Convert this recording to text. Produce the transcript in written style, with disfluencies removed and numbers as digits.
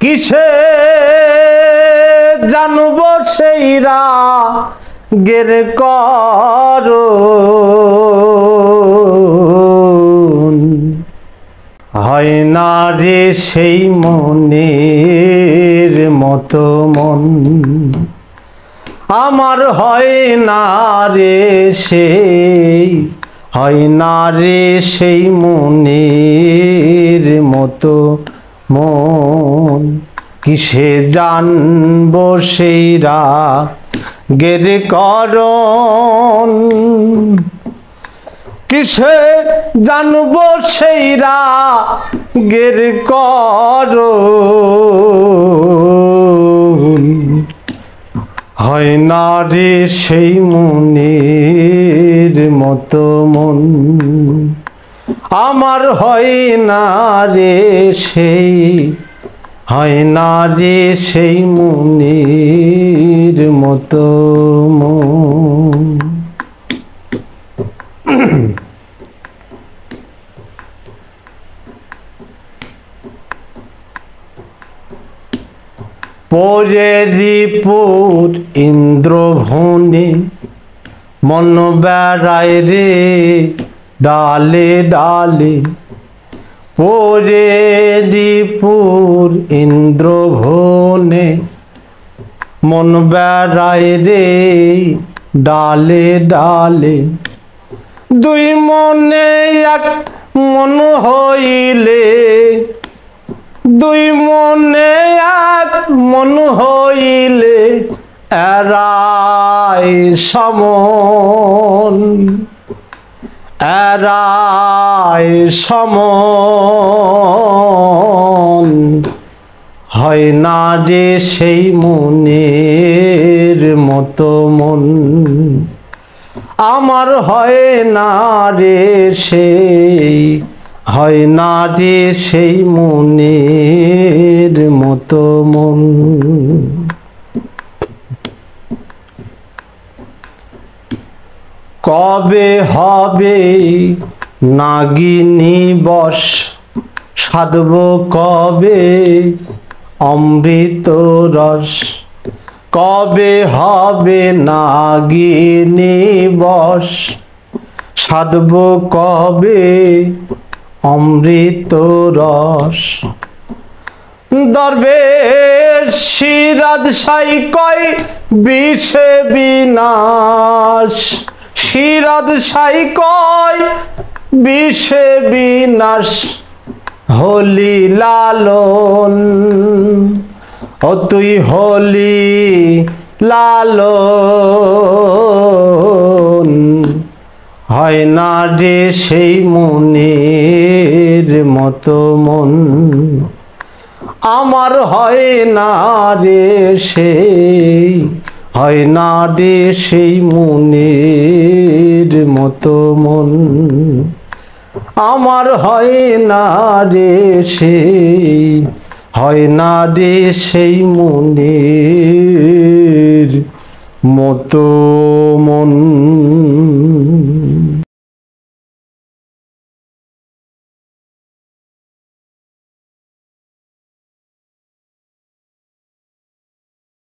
কিসে জানব সেই রাগের করুন হয় না রে সেই মনের মতো মন আমার হয় না রে সেই হয় না রে সেই মনের মতো মন কিসে জানব সেই রাগের করুন কিসে জানব সেই রাগের করুন হয় না রে সেই মনের মতো মন আমার হয় না রে সেই হয় না রে সেই মনের মতো মন পরেরিপুর ইন্দ্রভুবনে মন বেড়ায় রে ডালে ডালে পরেরিপুর ইন্দ্রভুবনে মন বেড়ায় রে ডালে ডালে দুই মনে এক মন হইলে দুই মনে এক মন হইলে এরাই সমন এরাই সমন হয় না রে সেই মনের মতো মন আমার হয় না রে সেই হয় না রে সেই মনের মতো মন কবে হবে নাগিনী বশ সাধব কবে অমৃত রস কবে হবে নাগিনী বশ সাধব কবে অমৃত রস দরবেশ সিরাজ সাই কয় বিষে বিনাশ সিরাজ সাই কয় বিষে বিনাশ হলি লালন ও তুই হলি লালন হয় না রে সেই মনের মতো মন আমার হয় না রে সেই হয় না রে সেই মনের মতো মন আমার হয় না রে সেই হয় না রে সেই মনের মতো মন।